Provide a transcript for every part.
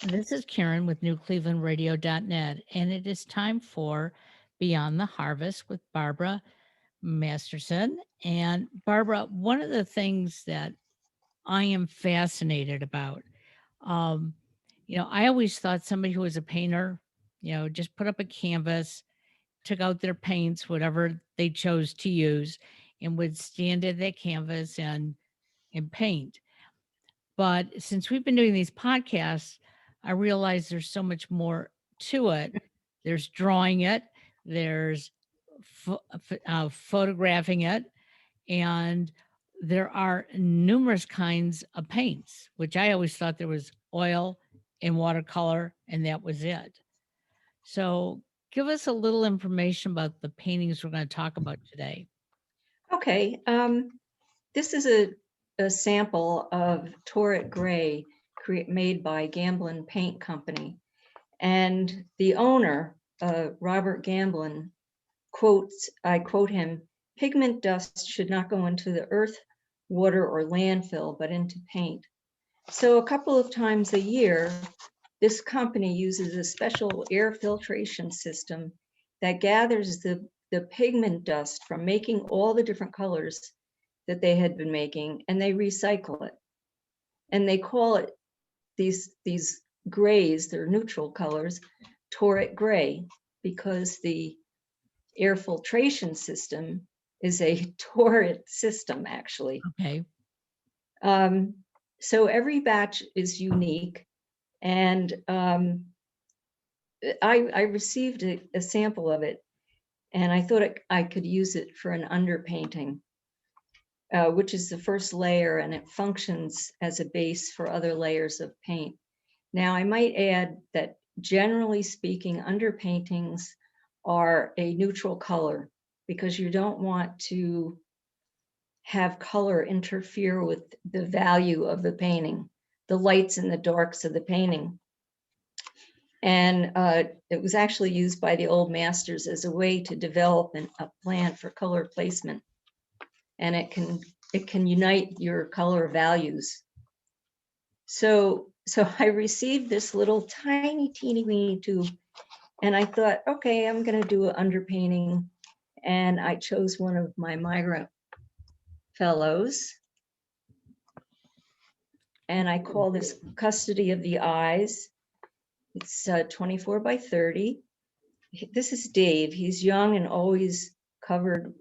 This is Karen with NewClevelandRadio.net, and it is time for Beyond the Harvest with Barbara Masterson. And Barbara, one of the things that I am fascinated about, um, I always thought somebody who was a painter, just put up a canvas, took out their paints, whatever they chose to use, and would stand at that canvas and paint. But since we've been doing these podcasts, I realize there's so much more to it. There's drawing it, there's photographing it, and there are numerous kinds of paints, which I always thought there was oil and watercolor, and that was it. So, give us a little information about the paintings we're going to talk about today. Okay, this is a sample of Torrit Grey made by Gamblin Paint Company. And the owner, Robert Gamblin, I quote him, "Pigment dust should not go into the earth, water, or landfill, but into paint." So a couple of times a year, this company uses a special air filtration system that gathers the pigment dust from making all the different colors that they had been making, and they recycle it. And they call it these grays, they're neutral colors, Torrit Grey, because the air filtration system is a Torrit system, actually. Okay. So every batch is unique, and I received a sample of it, and I thought I could use it for an underpainting, which is the first layer, and it functions as a base for other layers of paint. Now, I might add that generally speaking, underpaintings are a neutral color because you don't want to have color interfere with the value of the painting, the lights and the darks of the painting. And it was actually used by the old masters as a way to develop a plan for color placement. And it can unite your color values. So I received this little tiny, teeny weeny tube, and I thought, okay, I'm going to do an underpainting. And I chose one of my migrant fellows, and I call this Custody of the Eyes. It's 24 by 30. This is Dave. He's young and always covered,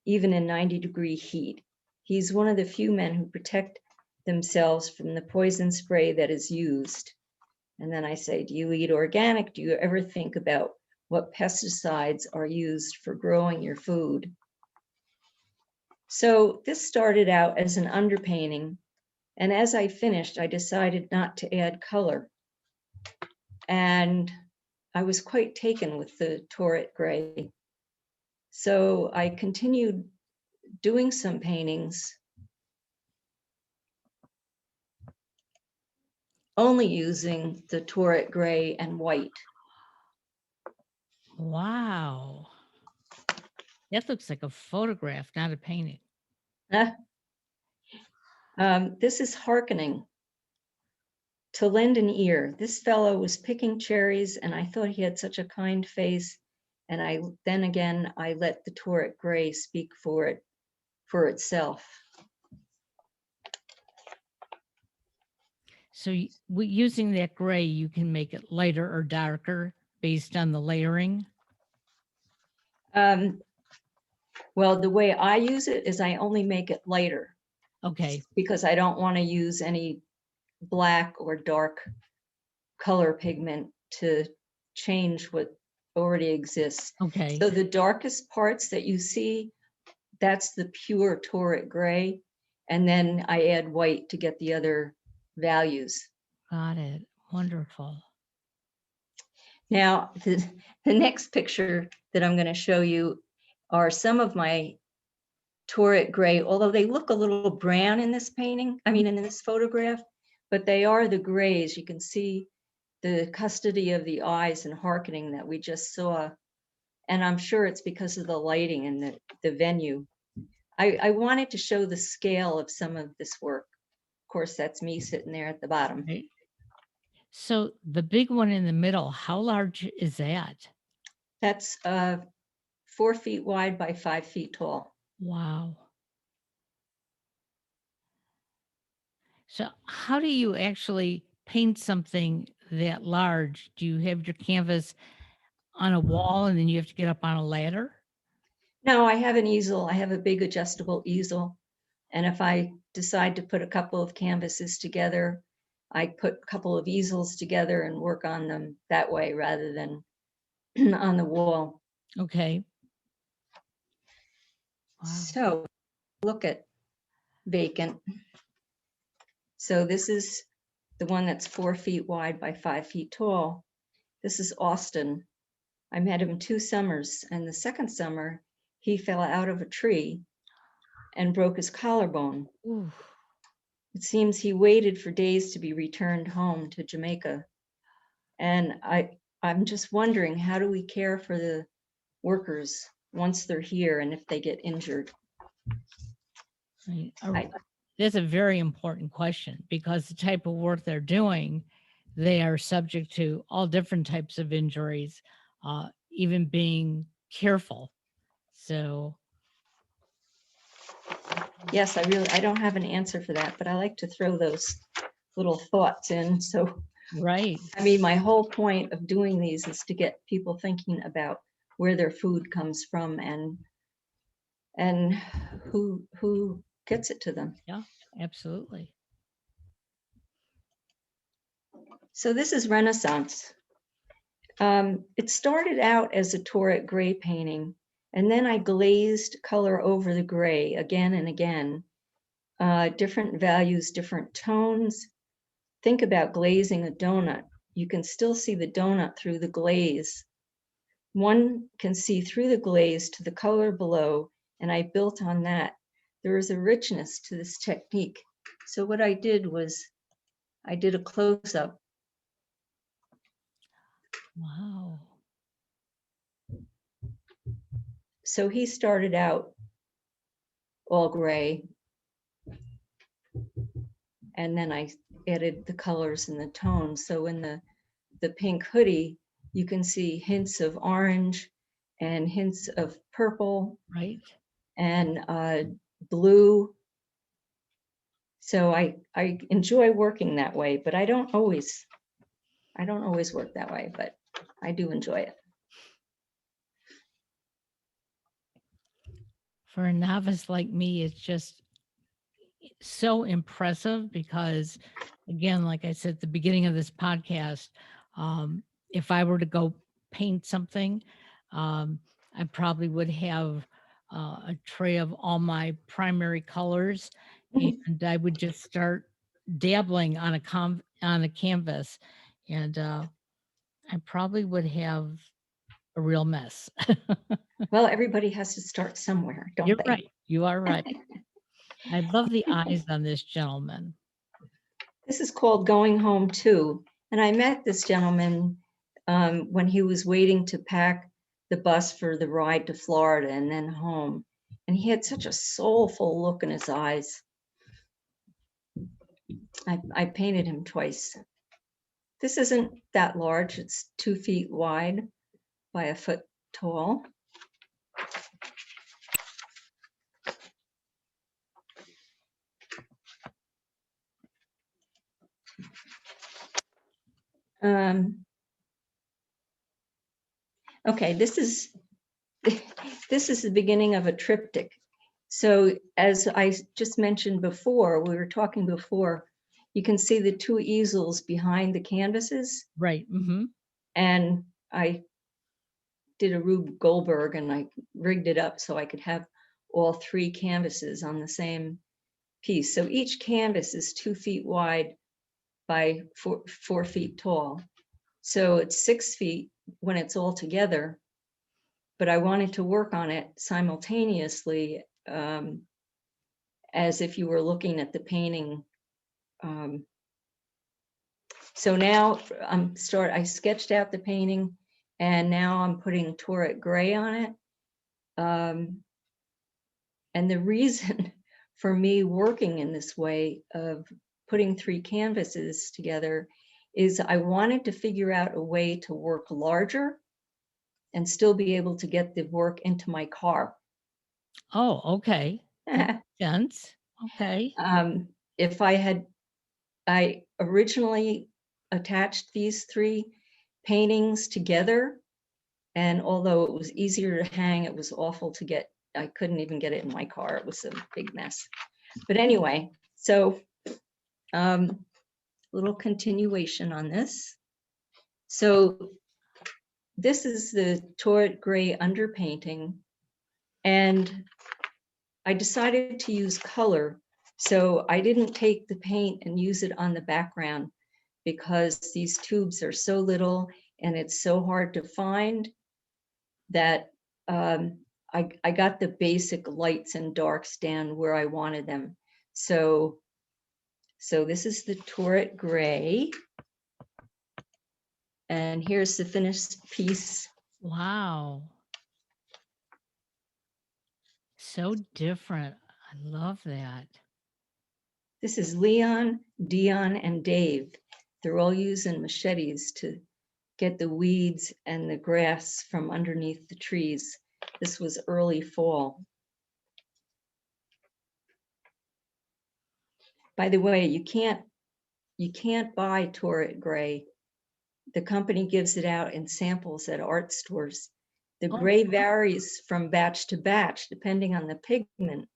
even in 90-degree heat. He's one of the few men who protect themselves from the poison spray that is used. And then I say, do you eat organic? Do you ever think about what pesticides are used for growing your food? So this started out as an underpainting. And as I finished, I decided not to add color. And I was quite taken with the Torrit Grey. So I continued doing some paintings, only using the Torrit Grey and white. Wow. That looks like a photograph, not a painting. This is Hearkening to Lend an Ear. This fellow was picking cherries, and I thought he had such a kind face. And I let the Torrit Grey speak for itself. So using that gray, you can make it lighter or darker based on the layering? Well, the way I use it is I only make it lighter. Okay. Because I don't want to use any black or dark color pigment to change what already exists. Okay. So the darkest parts that you see, that's the pure Torrit Grey. And then I add white to get the other values. Got it. Wonderful. Now, the next picture that I'm going to show you are some of my Torrit Grey, although they look a little brown in this painting, in this photograph, but they are the grays. You can see the Custody of the Eyes and Hearkening that we just saw. And I'm sure it's because of the lighting and the venue. I wanted to show the scale of some of this work. Of course, that's me sitting there at the bottom. Right. So the big one in the middle, how large is that? That's 4 feet wide by 5 feet tall. Wow. So how do you actually paint something that large? Do you have your canvas on a wall and then you have to get up on a ladder? No, I have an easel. I have a big adjustable easel. And if I decide to put a couple of canvases together, I put a couple of easels together and work on them that way rather than on the wall. Okay. Wow. So look at vacant. So this is the one that's 4 feet wide by 5 feet tall. This is Austin. I met him 2 summers, and the second summer he fell out of a tree and broke his collarbone. Ooh. It seems he waited for days to be returned home to Jamaica. And I'm just wondering, how do we care for the workers once they're here and if they get injured? Right. I, That's a very important question because the type of work they're doing, they are subject to all different types of injuries, even being careful. So, yes, I don't have an answer for that, but I like to throw those little thoughts in. So, right. I mean, my whole point of doing these is to get people thinking about where their food comes from and who gets it to them. Yeah, absolutely. So this is Renaissance. It started out as a Torrit Grey painting, and then I glazed color over the gray again and again. Different values, different tones. Think about glazing a donut. You can still see the donut through the glaze. One can see through the glaze to the color below, and I built on that. There is a richness to this technique. So what I did was I did a close-up. Wow. So he started out all gray, and then I added the colors and the tones. So in the pink hoodie, you can see hints of orange and hints of purple Right. and blue. So I enjoy working that way, but I don't always work that way, but I do enjoy it. For a novice like me, it's just so impressive because, again, like I said at the beginning of this podcast, if I were to go paint something, I probably would have a tray of all my primary colors, and I would just start dabbling on a canvas, and I probably would have a real mess. Well, everybody has to start somewhere, don't You're they? right. You are right. I love the eyes on this gentleman. This is called Going Home Too. And I met this gentleman when he was waiting to pack the bus for the ride to Florida and then home. And he had such a soulful look in his eyes. I painted him twice. This isn't that large. It's 2 feet wide by a foot tall. Okay, this is the beginning of a triptych. So as I just mentioned before, we were talking before, you can see the 2 easels behind the canvases. Right. Mm-hmm. And I did a Rube Goldberg and I rigged it up so I could have all 3 canvases on the same piece. So each canvas is 2 feet wide by 4 feet tall. So it's 6 feet when it's all together, but I wanted to work on it simultaneously as if you were looking at the painting. So now I sketched out the painting and now I'm putting Torrit Grey on it. And the reason for me working in this way of putting 3 canvases together is I wanted to figure out a way to work larger and still be able to get the work into my car. Oh, okay. That makes sense. Okay. If I originally attached these 3 paintings together, and although it was easier to hang, it was awful to get. I couldn't even get it in my car. It was a big mess. But anyway, so little continuation on this. So this is the Torrit Grey underpainting, and I decided to use color. So I didn't take the paint and use it on the background because these tubes are so little and it's so hard to find that I got the basic lights and darks down where I wanted them. So this is the Torrit Grey. And here's the finished piece. Wow. So different. I love that. This is Leon, Dion, and Dave. They're all using machetes to get the weeds and the grass from underneath the trees. This was early fall. By the way, you can't buy Torrit Grey. The company gives it out in samples at art stores. The Oh, gray varies from batch to batch depending on the pigment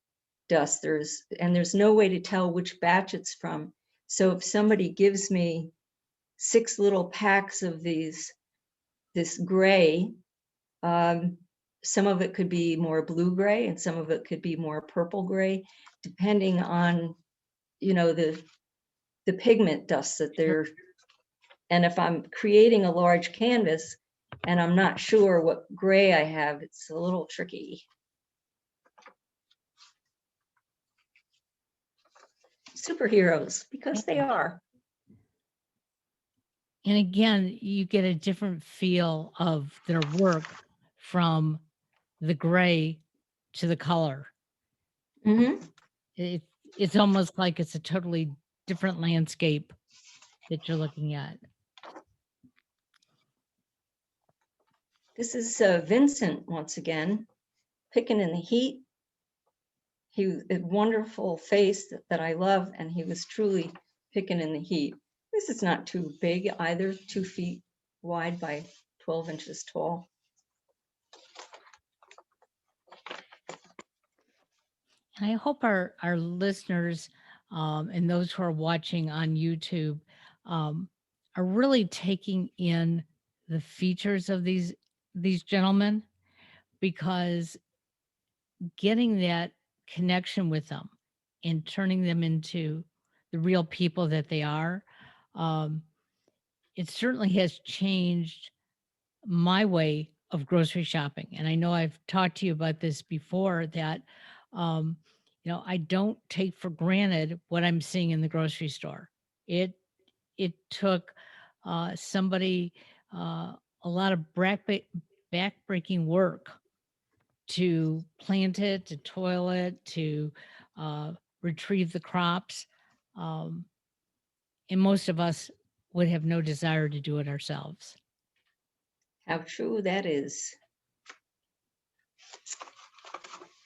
dust. There's no way to tell which batch it's from. So if somebody gives me 6 little packs of this gray, some of it could be more blue gray and some of it could be more purple gray, depending on, the pigment dust that they're. And if I'm creating a large canvas and I'm not sure what gray I have, it's a little tricky. Superheroes, because they are. and again, you get a different feel of their work from the gray to the color. Mm-hmm. It's almost like it's a totally different landscape that you're looking at. This is Vincent once again, picking in the heat. He was a wonderful face that I love, and he was truly picking in the heat. This is not too big either, 2 feet wide by 12 inches tall. And I hope our listeners and those who are watching on YouTube are really taking in the features of these gentlemen, because getting that connection with them and turning them into the real people that they are, um, it certainly has changed my way of grocery shopping. And I know I've talked to you about this before, that um, I don't take for granted what I'm seeing in the grocery store. It took somebody a lot of backbreaking work to plant it, to toil it, to uh, retrieve the crops. Um, and most of us would have no desire to do it ourselves. How true that is.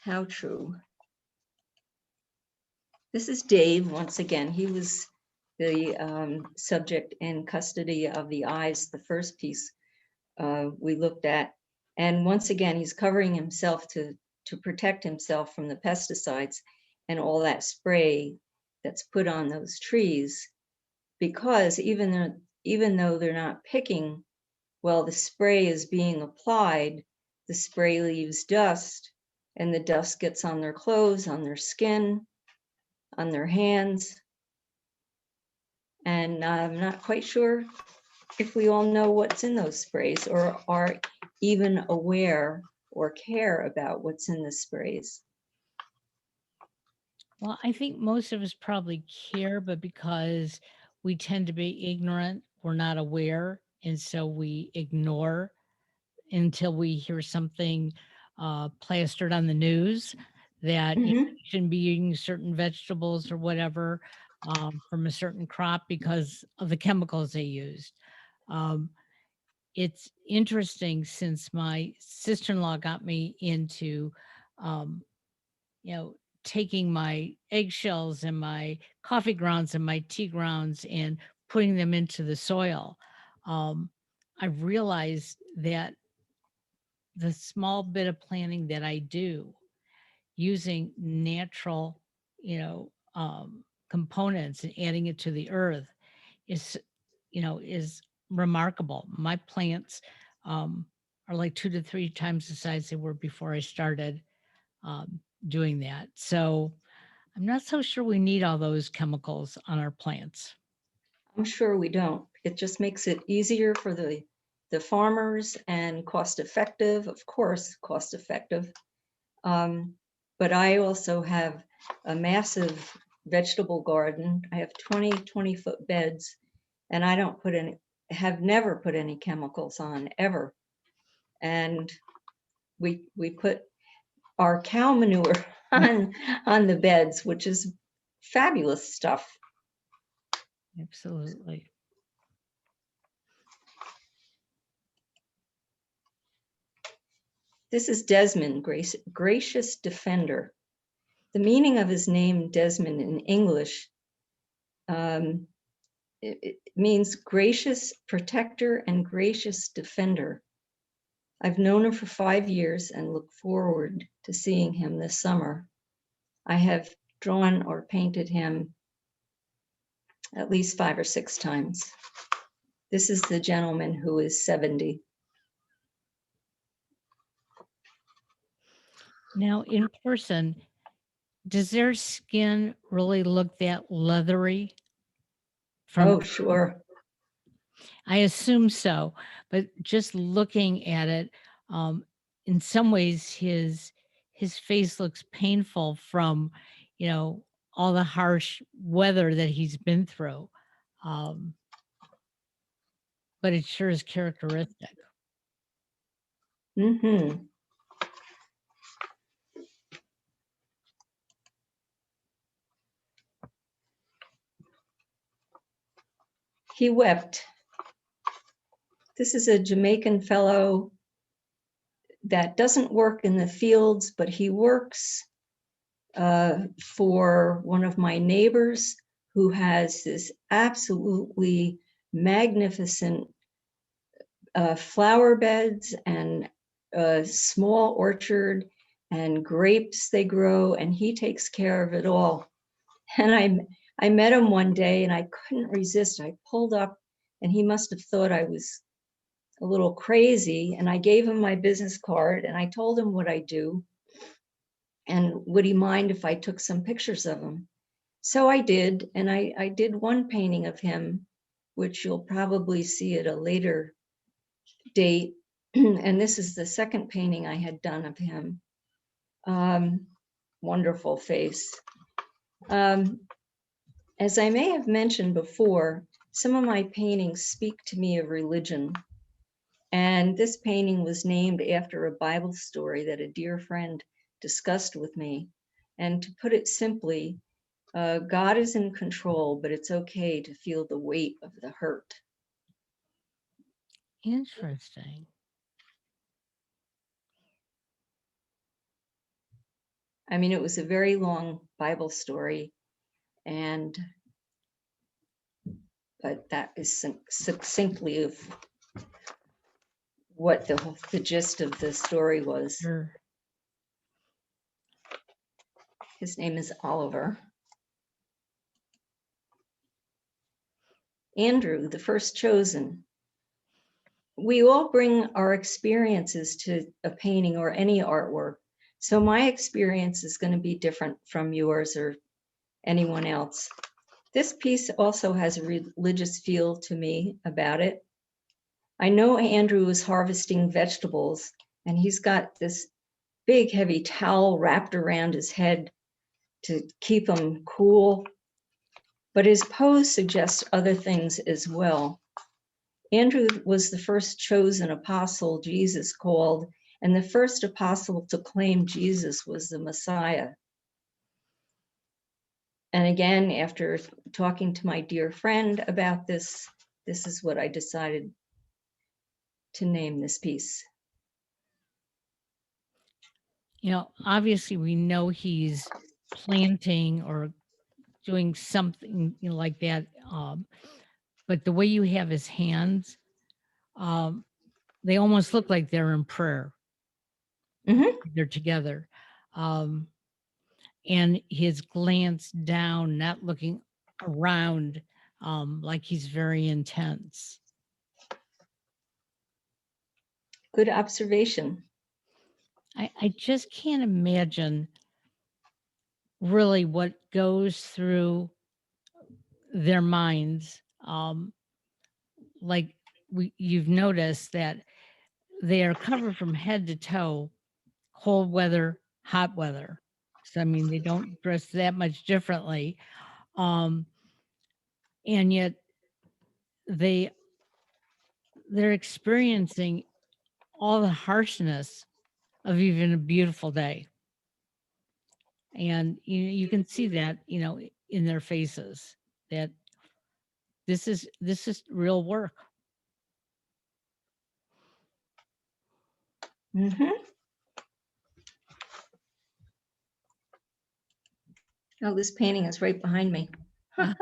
How true. This is Dave once again. He was the subject in Custody of the Eyes, the first piece we looked at. And once again, he's covering himself to protect himself from the pesticides and all that spray that's put on those trees, because even though they're not picking, while the spray is being applied, the spray leaves dust, and the dust gets on their clothes, on their skin, on their hands. And I'm not quite sure if we all know what's in those sprays or are even aware or care about what's in the sprays. Well, I think most of us probably care, but because we tend to be ignorant, we're not aware. And so we ignore until we hear something plastered on the news that you Mhm. shouldn't be eating certain vegetables or whatever. from a certain crop because of the chemicals they used. Um, it's interesting since my sister-in-law got me into, um, you know, taking my eggshells and my coffee grounds and my tea grounds and putting them into the soil. Um, I realized that the small bit of planting that I do using natural, components and adding it to the earth is, is remarkable. My plants um, are like 2 to 3 times the size they were before I started doing that. So I'm not so sure we need all those chemicals on our plants. I'm sure we don't. It just makes it easier for the farmers and cost effective, of course, cost effective. But I also have a massive vegetable garden. I have 20-foot beds, and I don't put any, have never put any chemicals on ever. And we put our cow manure on the beds, which is fabulous stuff. Absolutely. This is Desmond, gracious defender. The meaning of his name, Desmond, in English, it means gracious protector and gracious defender. I've known him for 5 years and look forward to seeing him this summer. I have drawn or painted him at least 5 or 6 times. This is the gentleman who is 70. Now, in person, does their skin really look that leathery? Oh, sure. I assume so, but just looking at it, in some ways, his face looks painful from, all the harsh weather that he's been through. Um, but it sure is characteristic. Mm-hmm. He wept. This is a Jamaican fellow that doesn't work in the fields, but he works for one of my neighbors who has this absolutely magnificent flower beds and a small orchard and grapes they grow, and he takes care of it all. And I met him one day and I couldn't resist. I pulled up and he must have thought I was a little crazy, and I gave him my business card and I told him what I do and would he mind if I took some pictures of him. So I did, and I did one painting of him, which you'll probably see at a later date. And this is the second painting I had done of him. Wonderful face. As I may have mentioned before, some of my paintings speak to me of religion. And this painting was named after a Bible story that a dear friend discussed with me. And to put it simply, God is in control, but it's okay to feel the weight of the hurt. Interesting. I mean, it was a very long Bible story, but that is succinctly of what the gist of the story was. Sure. His name is Oliver. Andrew, the first chosen. We all bring our experiences to a painting or any artwork. So my experience is going to be different from yours or anyone else. This piece also has a religious feel to me about it. I know Andrew is harvesting vegetables, and he's got this big heavy towel wrapped around his head to keep him cool, but his pose suggests other things as well. Andrew was the first chosen apostle Jesus called, and the first apostle to claim Jesus was the Messiah. And again, after talking to my dear friend about this, this is what I decided to name this piece. You know, obviously we know he's planting or doing something, you know, like that. But the way you have his hands, um, they almost look like they're in prayer. Mhm. They're together. Um, and his glance down, not looking around, like he's very intense. Good observation. I just can't imagine really what goes through their minds. Like you've noticed that they are covered from head to toe, cold weather, hot weather. So I mean, they don't dress that much differently. Um, and yet they they're experiencing all the harshness of even a beautiful day. And you can see that, you know, in their faces that this is real work. Mhm. Oh, this painting is right behind me. I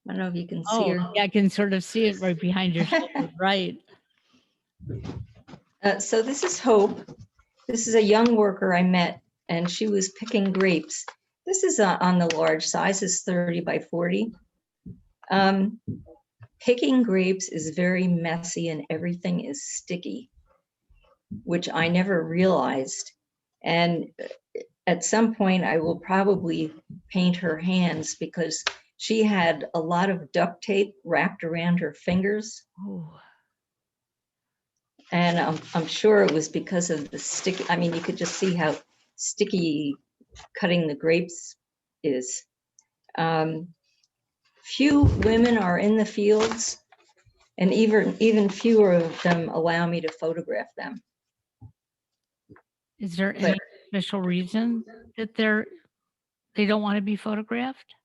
don't know if you can see Oh, her. yeah, I can sort of see it right behind your shoulder. Right. So this is Hope. This is a young worker I met, and she was picking grapes. This is on the large size, is 30 by 40. Um, Picking grapes is very messy and everything is sticky, which I never realized. And at some point, I will probably paint her hands because she had a lot of duct tape wrapped around her fingers. Oh, And I'm sure it was because of the sticky. I mean, you could just see how sticky cutting the grapes is. Few women are in the fields, and even fewer of them allow me to photograph them. is there But any special reason that they don't want to be photographed?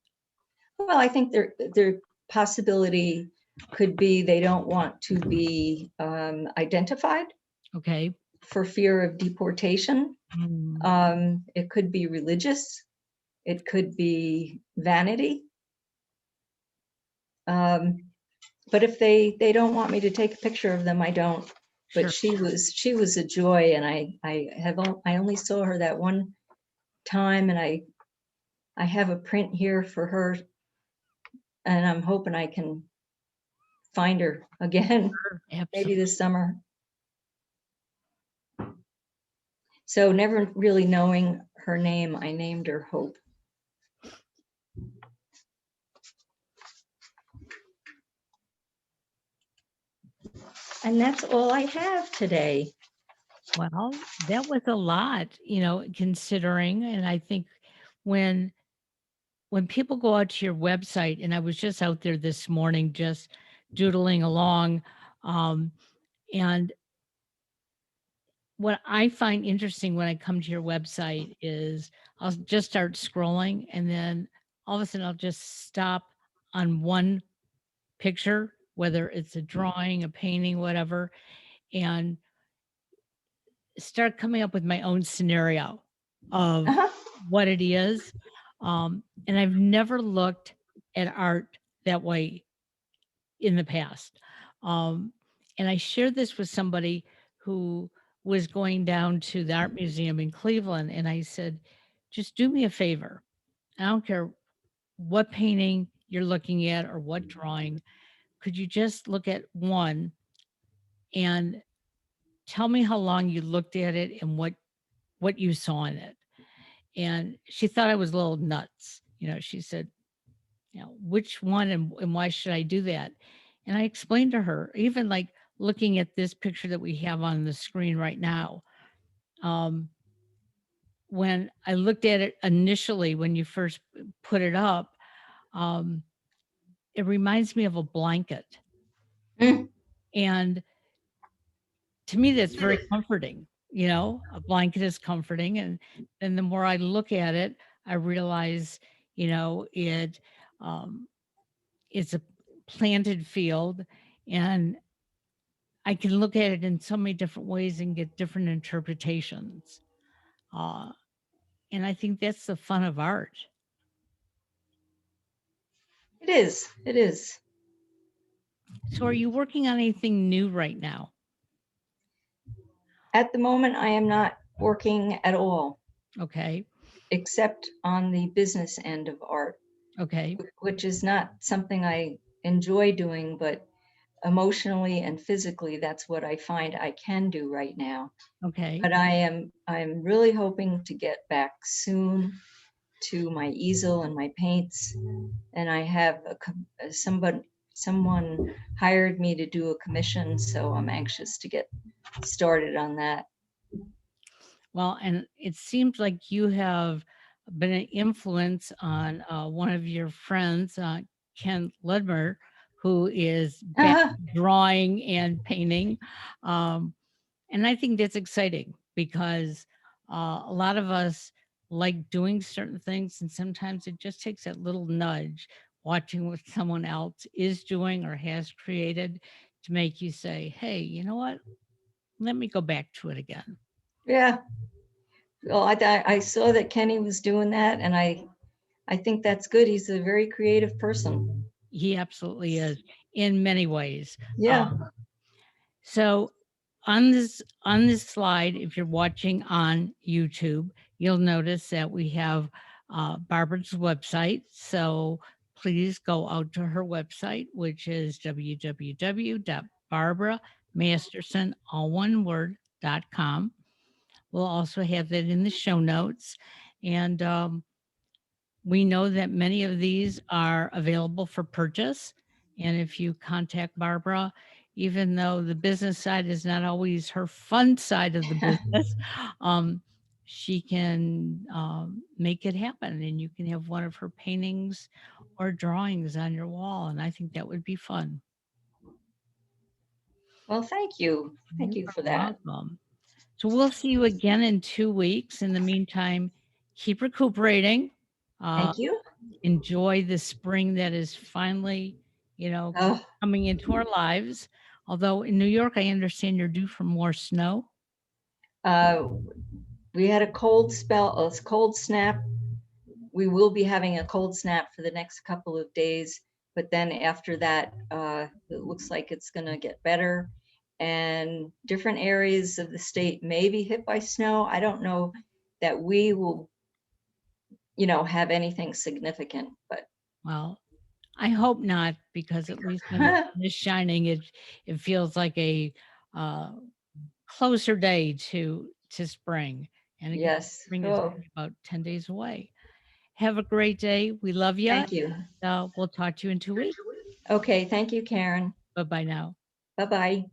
well, I think their possibility could be they don't want to be identified Okay. for fear of deportation. Mm, It could be religious. It could be vanity. But if they don't want me to take a picture of them, I don't. But sure. she was a joy, and I only saw her that one time, and I have a print here for her, and I'm hoping I can find her again, Sure. maybe Absolutely. this summer. So never really knowing her name, I named her Hope. And that's all I have today. Well, that was a lot, you know, considering, and I think when people go out to your website, and I was just out there this morning just doodling along, um, and what I find interesting when I come to your website is I'll just start scrolling, and then all of a sudden I'll just stop on one picture, whether it's a drawing, a painting, whatever, and start coming up with my own scenario of Uh-huh. what it is. And I've never looked at art that way in the past. Um, and I shared this with somebody who was going down to the art museum in Cleveland. And I said, just do me a favor. I don't care what painting you're looking at or what drawing. Could you just look at one and tell me how long you looked at it and what you saw in it? And she thought I was a little nuts. You know, she said, you know, which one and why should I do that? And I explained to her, even like looking at this picture that we have on the screen right now. Um, when I looked at it initially, when you first put it up, um, it reminds me of a blanket. Mm. And to me, that's very comforting. You know, a blanket is comforting. And then the more I look at it, I realize, it it's a planted field, and I can look at it in so many different ways and get different interpretations. Uh, and I think that's the fun of art. It is. It is. So, are you working on anything new right now? At the moment, I am not working at all, Okay. except on the business end of art, Okay. which is not something I enjoy doing, but emotionally and physically, that's what I find I can do right now. Okay. But I'm really hoping to get back soon to my easel and my paints, and I have someone hired me to do a commission, so I'm anxious to get started on that. Well, and it seems like you have been an influence on one of your friends, Ken Ledmer, who is back drawing and painting. Um, and I think that's exciting because a lot of us like doing certain things, and sometimes it just takes that little nudge, watching what someone else is doing or has created, to make you say, hey, you know what? Let me go back to it again. Yeah. Well, I saw that Kenny was doing that, and I think that's good. He's a very creative person. He absolutely is in many ways. Yeah. So on this slide, if you're watching on YouTube, you'll notice that we have Barbara's website. So please go out to her website, which is www.barbaramasterson, all one word.com. We'll also have that in the show notes. And we know that many of these are available for purchase. And if you contact Barbara, even though the business side is not always her fun side of the business, um, she can make it happen. And you can have one of her paintings or drawings on your wall. And I think that would be fun. Well, thank you. Thank You you are for that. welcome. So we'll see you again in 2 weeks. In the meantime, keep recuperating. Uh, Thank you. enjoy the spring that is finally, you know, Oh, coming into our lives. Although in New York, I understand you're due for more snow. uh, we had a cold spell, a cold snap. We will be having a cold snap for the next couple of days, but then after that, it looks like it's going to get better. And different areas of the state may be hit by snow. I don't know that we will, have anything significant, but Well, I hope not, because at least when the sun is shining, it feels like a uh, closer day to spring. And again, yes. spring is Oh, only about 10 days away. Have a great day. We love you. thank you. We'll talk to you in 2 weeks. Okay, thank you, Karen. Bye bye now. Bye-bye.